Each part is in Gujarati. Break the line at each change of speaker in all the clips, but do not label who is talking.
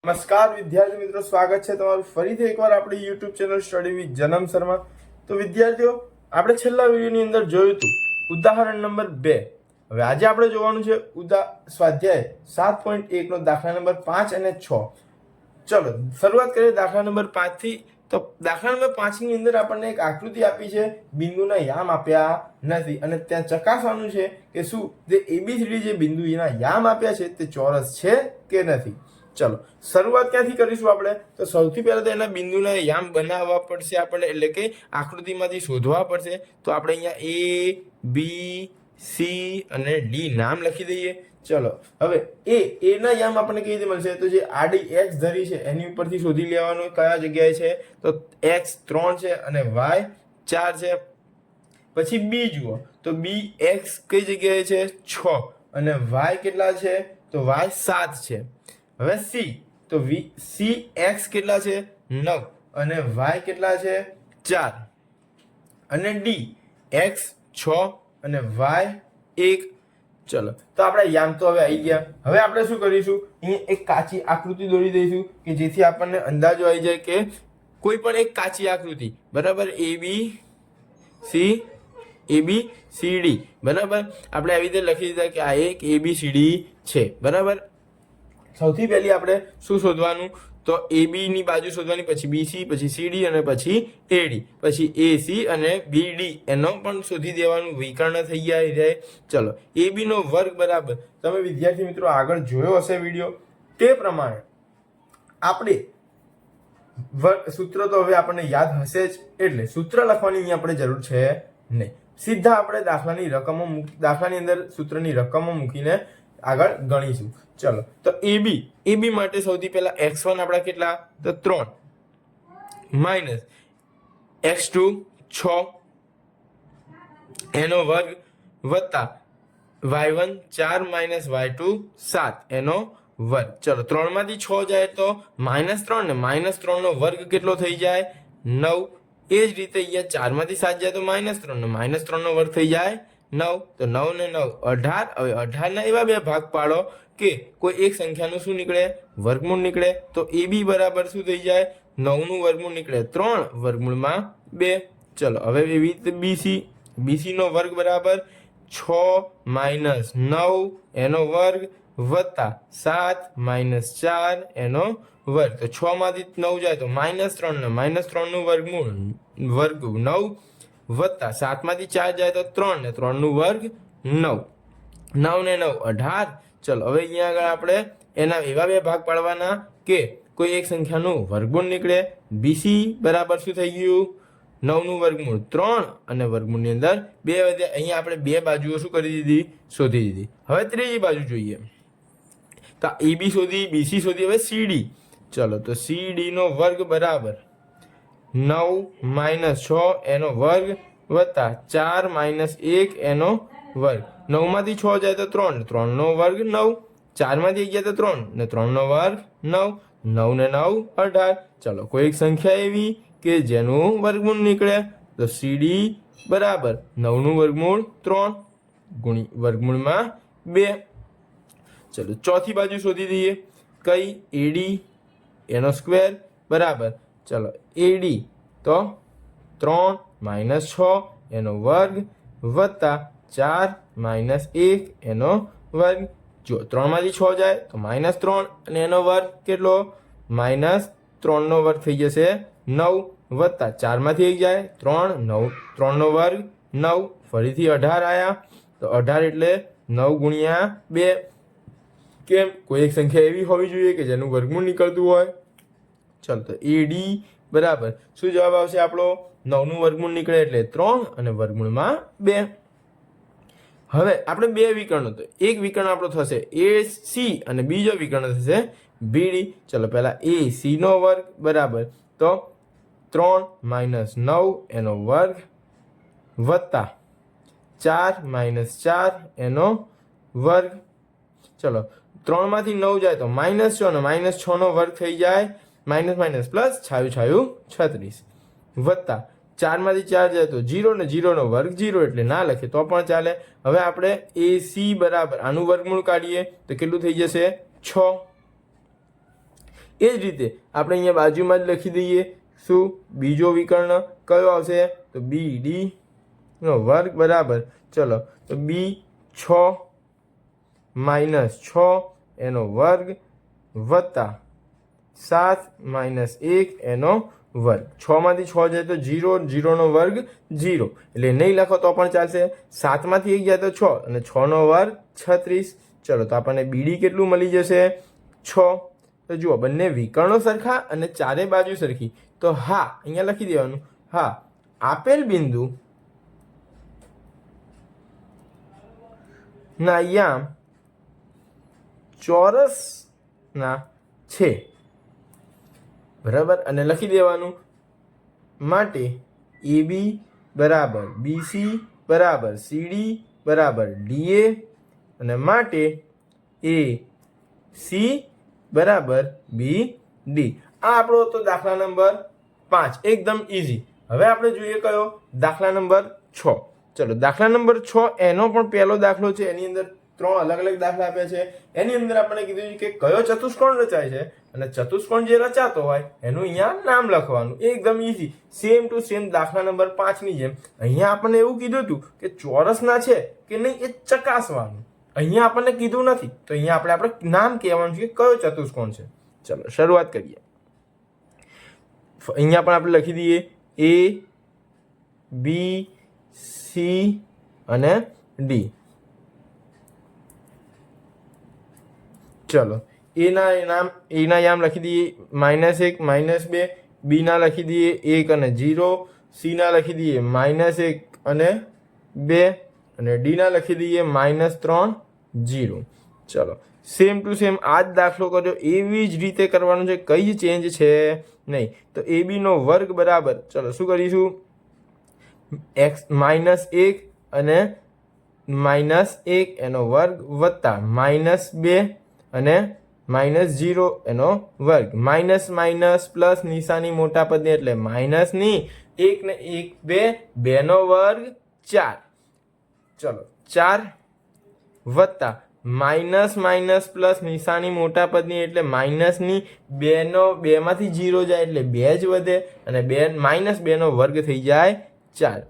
નમસ્કાર વિદ્યાર્થી મિત્રો, સ્વાગત છે તમારું ફરીથી એકવાર આપણી યુટ્યુબ ચેનલ સ્ટડી વિથ જનમ શર્મા. તો વિદ્યાર્થીઓ, આપણે છેલ્લા વિડીયોની અંદર જોયું હતું ઉદાહરણ નંબર 2. હવે આજે આપણે જોવાનું છે સ્વાધ્યાય 7.1 નો દાખલા નંબર 5 અને 6. ચલો શરૂઆત કરીએ દાખલા નંબર 5 થી. તો દાખલા નંબર 5 ની અંદર આપણને એક આકૃતિ આપી છે, બિંદુના યામ આપ્યા નથી અને ત્યાં ચકાસવાનું છે કે શું જે ABCD જે બિંદુના યામ આપ્યા છે તે ચોરસ છે કે નથી. ચલો શરૂઆત ક્યાંથી કરીશું આપણે? તો સૌથી પહેલા તો એના બિંદુના યામ બનાવવા પડશે આપણે, એટલે કે આકૃતિમાંથી શોધવા પડશે. તો આપણે અહીંયા A B C અને D નામ લખી દઈએ. ચલો હવે એ ના યામ આપણને કેવી રીતે મળશે? તો જે આડી x ધરી છે એની ઉપરથી શોધી લેવાનું કયા જગ્યાએ છે. તો x 3 છે અને y 4 છે. પછી b જુઓ, તો b x કઈ જગ્યાએ છે? 6 અને y કેટલા છે? તો y 7 છે. હવે c, તો c x કેટલા છે? 9 અને y કેટલા છે? 4. અને d x 6 અને y 1. ચલો તો આપણે યામ તો હવે આવી ગયા. હવે આપણે શું કરીશું? અહીં એક કાચી આકૃતિ દોરી દઈશું કે જેથી આપણને અંદાજો આવી જાય કે કોઈ પણ એક કાચી આકૃતિ, બરાબર, ABCD, બરાબર. આપણે આવી રીતે લખી દીધા કે આ એક ABCD છે, બરાબર. સૌથી પહેલી આપણે શું શોધવાનું? તો AB ની બાજુ શોધવાની, પછી BC, પછી CD અને પછી AD, પછી AC અને BD એનો પણ શોધી દેવાનું. વિકર્ણ થઈ જાય. ચલો AB નો વર્ગ બરાબર, તમે વિદ્યાર્થી મિત્રો આગળ જોયો હશે વિડીયો, તે પ્રમાણે આપણે સૂત્ર તો હવે આપણને યાદ હશે જ, એટલે સૂત્ર લખવાની અહીંયા આપણે જરૂર છે નહીં. સીધા આપણે દાખલાની અંદર સૂત્રની રકમો મૂકીને આગળ ગણીશું. ચલો તો AB માટે સૌથી પહેલા x1 આપણા કેટલા? તો 3 માઇનસ x2 6 એનો વર્ગ વત્તા y1 4 માઇનસ y2 7 એનો વર્ગ. ચલો 3 માંથી 6 જાય તો -3 ને -3 નો વર્ગ કેટલો થઈ જાય? 9. એ જ રીતે અહીંયા 4 માંથી 7 જાય તો -3 ને -3 નો વર્ગ થઈ જાય 9. તો 9 ને 9 18. હવે 18 ના એવા બે ભાગ પાડો કે કોઈ એક સંખ્યાનું શું નીકળે? વર્ગમૂળ નીકળે. તો AB બરાબર શું થઈ જાય? 9 નું વર્ગમૂળ નીકળે 3 વર્ગમૂળમાં 2. ચલો હવે એવી રીતે BC નો વર્ગ બરાબર 6 માઇનસ 9 એનો વર્ગ વત્તા 7 માઇનસ 4 એનો વર્ગ. તો 6 માંથી 9 જાય તો -3 ને -3 નું વર્ગમૂળ વર્ગ 9 વત્તા 7 માંથી 4 જાય તો 3 ને 3 નું વર્ગ 9. 9 ને 9 18. ચલો હવે અહીંયા આગળ આપણે એના એવા બે ભાગ પાડવાના કે કોઈ એક સંખ્યાનું વર્ગમૂળ નીકળે. BC બરાબર શું થઈ ગયું? 9 નું વર્ગમૂળ 3 અને વર્ગમૂળની અંદર 2 વધે. અહીંયા આપણે બે બાજુઓ શું કરી દીધી? શોધી દીધી. હવે ત્રીજી બાજુ જોઈએ. તો AB શોધી, BC શોધી, હવે CD. ચલો તો CD નો વર્ગ બરાબર 9 માઇનસ 6 એનો વર્ગ વત્તા 4 માઇનસ 1 એનો વર્ગ. 9 માંથી 6 જાય તો 3, 3 નો વર્ગ 9. 4 માંથી ગયા તો 3 ને 3 નો વર્ગ 9. 9 ને 9 18. ચલો કોઈ એક સંખ્યા એવી કે જેનું વર્ગમૂળ નીકળે. તો CD બરાબર 9 નું વર્ગમૂળ 3 ગુણી વર્ગમૂળમાં 2. ચલો ચોથી બાજુ શોધી દઈએ. કઈ? AD એનો સ્ક્વેર બરાબર. ચલો AD તો 3 માઇનસ 6 એનો વર્ગ વત્તા 4 માઇનસ 1 એનો વર્ગ. જો 3 માંથી 6 જાય તો -3 અને એનો વર્ગ કેટલો? -3 નો વર્ગ થઈ જશે 9 વત્તા 4 માંથી 1 જાય 3, 9 3 નો વર્ગ 9. ફરીથી 18 આયા તો 18 એટલે 9 ગુણ્યા 2. કેમ? કોઈ એક સંખ્યા એવી હોવી જોઈએ કે જેનું વર્ગમૂળ નીકળતું હોય. ચાલો તો AD બરાબર શું જવાબ આવશે આપણો? 9 નું વર્ગમૂળ નીકળે એટલે 3 અને વર્ગમૂળમાં 2. હવે આપણે બે વિકર્ણો, તો એક વિકર્ણ આપણો થશે AC અને બીજો વિકર્ણ થશે BD. ચલો પહેલા AC નો વર્ગ બરાબર તો 3 માઇનસ 9 એનો વર્ગ વત્તા 4 માઇનસ 4 એનો વર્ગ. ચલો 3 માંથી 9 જાય તો -6 અને -6 નો વર્ગ થઈ જાય માઇનસ પ્લસ છાયું 36 વત્તા 4 માંથી 4 જાય તો 0 ને 0 નો વર્ગ 0 એટલે ના લખે તો પણ ચાલે. હવે આપણે AC બરાબર આનું વર્ગમૂળ કાઢીએ તો કેટલું થઈ જશે? 6. એ જ રીતે આપણે અહીંયા બાજુમાં જ લખી દઈએ શું બીજો વિકર્ણ કયો આવશે તો BD નો વર્ગ બરાબર ચલો તો B 6 માઇનસ 6 એનો વર્ગ વત્તા 7 માઇનસ 1 એનો વર્ગ 6 માંથી 6 જાય તો 0 0 નો વર્ગ 0 એટલે નહીં લખો તો પણ ચાલશે 7 માંથી 1 જાય તો 6 અને 6 નો વર્ગ 36 ચલો તો આપણને BD કેટલું મળી જશે 6 તો જુઓ બંને વિકર્ણો સરખા અને ચારે બાજુ સરખી તો હા અહીંયા લખી દેવાનું હા આપેલ બિંદુ ના યામ ચોરસ ના છે બરાબર અને લખી દેવાનું માટે AB બરાબર BC બરાબર CD બરાબર DA અને માટે AC બરાબર BD આ આપણો તો દાખલા નંબર 5 એકદમ ઈઝી હવે આપણે જોઈએ કયો દાખલા નંબર 6 ચલો દાખલા નંબર 6 એનો પણ પહેલો દાખલો છે એની અંદર 3 અલગ અલગ દાખલા આપ્યા છે એની અંદર આપણે કીધું છે કે કયો ચતુષ્કોણ રચાય છે અને ચતુષ્કોણ જે રચાતો હોય એનું અહીંયા નામ લખવાનું એકદમ ઈઝી સેમ ટુ સેમ દાખલા નંબર 5 ની જેમ અહીંયા આપણને એવું કીધું હતું કે ચોરસના છે કે નહીં એ ચકાસવાનું અહીંયા આપણને કીધું નથી તો અહીંયા આપણે નામ કહેવાનું છે કે કયો ચતુષ્કોણ છે ચલો શરૂઆત કરીએ અહીંયા પણ આપણે લખી દઈએ A B C અને D ચલો એના યામ લખી દઈએ -1 -2 બી ના લખી દઈએ 1 અને 0 સી ના લખી દઈએ -1 અને 2 અને ડી ના લખી દઈએ -3 0 ચલો સેમ ટુ સેમ આ જ દાખલો કર્યો એવી જ રીતે કરવાનું છે કઈ જ ચેન્જ છે નહીં તો AB નો વર્ગ બરાબર ચલો શું કરીશું x -1 અને -1 એનો વર્ગ વત્તા -2 અને -0 એનો વર્ગ માઇનસ માઇનસ પ્લસ નિશાની મોટા પદની એટલે માઇનસની 1 ને 1 2 નો વર્ગ 4 ચલો 4 વત્તા માઇનસ માઇનસ પ્લસ નિશાની મોટા પદની એટલે માઇનસની 2 માંથી 0 જાય એટલે 2 જ વધે અને -2 નો વર્ગ થઈ જાય 4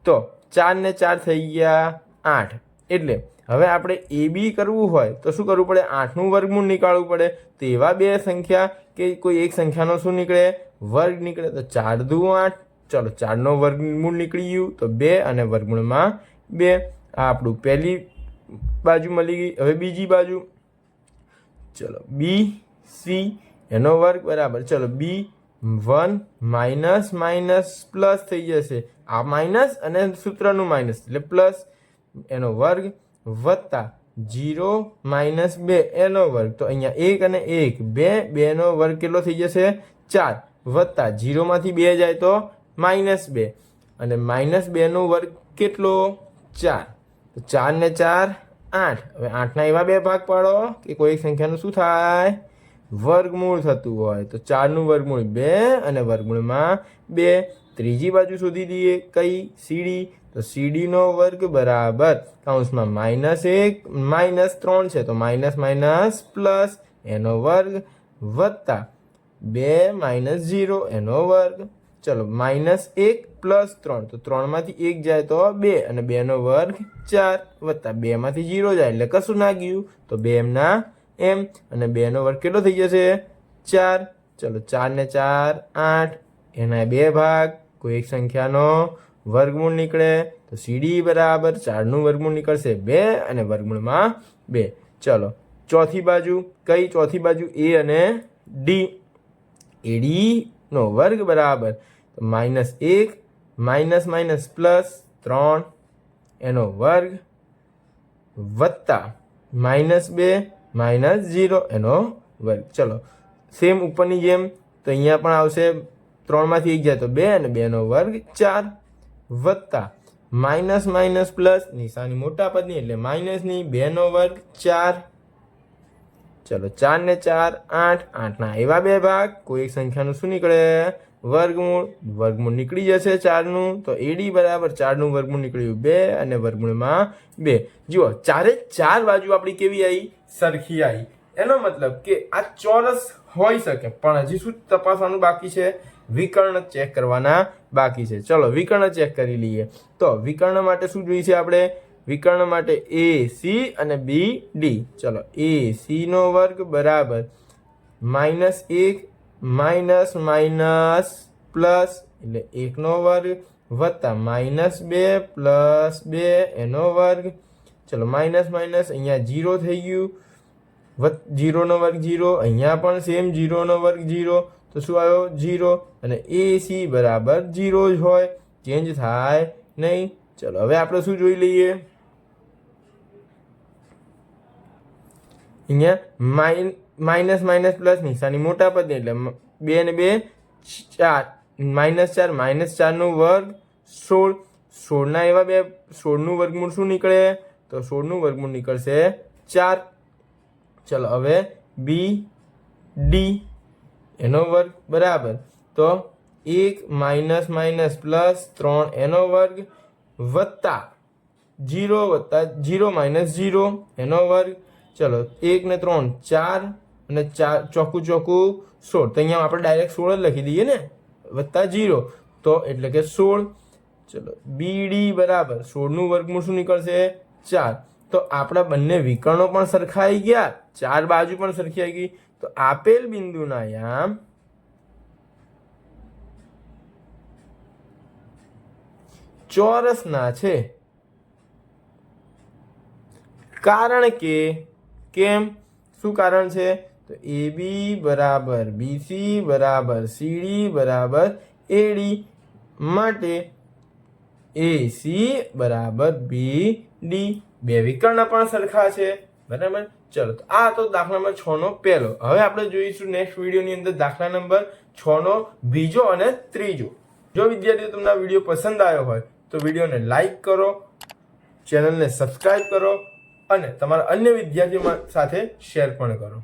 તો 4 ને 4 થઈ ગયા 8 એટલે હવે આપણે AB કરવું હોય તો શું કરવું પડે 8 નું વર્ગમૂળ નીકાળવું પડે તો એવા બે સંખ્યા કે કોઈ એક સંખ્યાનો શું નીકળે વર્ગ નીકળે તો 4 દુ 8 ચલો 4 નો વર્ગમૂળ નીકળી ગયું તો 2 અને વર્ગમૂળમાં 2 આ આપણું પહેલી બાજુ મળી ગઈ હવે બીજી બાજુ ચલો BC એનો વર્ગ બરાબર ચલો B1 માઇનસ માઇનસ પ્લસ થઈ જશે આ માઇનસ અને સૂત્રનું માઇનસ એટલે પ્લસ એનો વર્ગ વત્તા 0 -2 એનો વર્ગ તો અહીંયા 1 અને 1 2 નો વર્ગ કેટલો થઈ જશે 4 વત્તા 0 માંથી 2 જાય તો -2 અને -2 નો વર્ગ કેટલો 4 તો 4 ને 4 8 હવે 8 ના એવા બે ભાગ પાડો કે કોઈ એક સંખ્યાનું શું થાય વર્ગમૂળ થતું હોય તો 4 નું વર્ગમૂળ 2 અને વર્ગમૂળમાં 2 ત્રીજી બાજુ શોધી દઈએ કઈ CD તો CD નો વર્ગ બરાબર કૌંસમાં -1 -3 છે તો માઇનસ માઇનસ પ્લસ એનો વર્ગ વત્તા 2 - 0 એનો વર્ગ ચલો -1 + 3 તો 3 માંથી 1 જાય તો 2 અને 2 નો વર્ગ 4 વત્તા 2 માંથી 0 જાય એટલે કશું ના ગયું તો 2 એમના એમ અને 2 નો વર્ગ કેટલો થઈ જશે 4 ચલો 4 ને 4 8 એના બે ભાગ કોઈ એક સંખ્યાનો વર્ગમૂળ નીકળે તો CD બરાબર 4 નું વર્ગમૂળ નીકળશે 2 અને વર્ગમૂળમાં 2 ચલો ચોથી બાજુ કઈ ચોથી બાજુ A અને D AD નો વર્ગ બરાબર તો -1 માઇનસ પ્લસ 3 એનો વર્ગ વત્તા -2 -0 એનો વર્ગ ચલો સેમ ઉપરની જેમ તો અહીંયા પણ આવશે 3 માંથી 1 જાય તો 2 અને 2 નો વર્ગ 4 વત્તા માઇનસ પ્લસ નિશાની મોટા પદની એટલે માઇનસની 2 નો વર્ગ 4 ચલો 4 ને 4 8 8 ના એવા બે ભાગ કોઈ એક સંખ્યાનું શું નીકળે વર્ગમૂળ નીકળી જશે 4 નું તો AD બરાબર 4 નું વર્ગમૂળ નીકળ્યું 2 અને વર્ગમૂળમાં 2 જુઓ ચારે ચાર બાજુ આપણી કેવી આવી સરખી આવી એનો મતલબ કે આ ચોરસ હોઈ શકે, પણ હજી શું તપાસવાનું બાકી છે? વિકર્ણ ચેક કરવાના બાકી છે. ચલો વિકર્ણ ચેક કરી લઈએ. તો વિકર્ણ માટે શું જોઈએ છે આપણે? વિકર્ણ માટે AC અને BD. ચલો AC નો વર્ગ બરાબર -1 માઇનસ માઇનસ પ્લસ એટલે 1 નો વર્ગ વત્તા -2 પ્લસ 2 એનો વર્ગ. ચલો માઇનસ માઇનસ અહીંયા 0 થઈ ગયું, 0 નો વર્ગ 0, અહીંયા પણ સેમ 0 નો વર્ગ 0, તો શું આવ્યો? 0. અને AC બરાબર 0 જ હોય, ચેન્જ થાય નહીં. ચલો હવે આપણે શું જોઈ લઈએ? અહીંયા માઇનસ માઇનસ પ્લસ નિશાની મોટા પદની એટલે 2 ને 2 4, -4 નો વર્ગ 16. 16 ના એવા 2, 16 નું વર્ગમૂળ શું નીકળે? તો 16 નું વર્ગમૂળ નીકળશે 4. ચલો હવે BD એનો વર્ગ બરાબર તો 1 માઇનસ માઇનસ પ્લસ 3 એનો વર્ગ વત્તા 0 માઇનસ 0 એનો વર્ગ. ચલો 1 ને 3 4 અને 4 ચોકું 16. તો અહીંયા આપણે ડાયરેક્ટ 16 જ લખી દઈએ ને, વત્તા 0 તો એટલે કે 16. ચલો BD બરાબર 16 નું વર્ગમૂળ શું નીકળશે? 4. તો આપણા બંને વિકર્ણો પણ સરખાઈ ગયા, 4 બાજુ પણ સરખી ગઈ. તો આપેલ બિંદુના યામ ચોરસના છે. કારણ કે કેમ? શું કારણ છે? તો AB બરાબર BC બરાબર CD બરાબર AD માટે AC બરાબર BD. બે વિકર્ણ પણ સરખા છે, બરાબર. ચલો તો આ તો દાખલા નંબર 6 નો પહેલો. હવે આપણે જોઈશું નેક્સ્ટ વિડીયોની અંદર દાખલા નંબર 6 નો બીજો અને ત્રીજો. જો વિદ્યાર્થીઓ તમને આ વિડીયો પસંદ આવ્યો હોય તો વિડીયોને લાઈક કરો, ચેનલને સબસ્ક્રાઇબ કરો અને તમારા અન્ય વિદ્યાર્થીઓ સાથે શેર પણ કરો.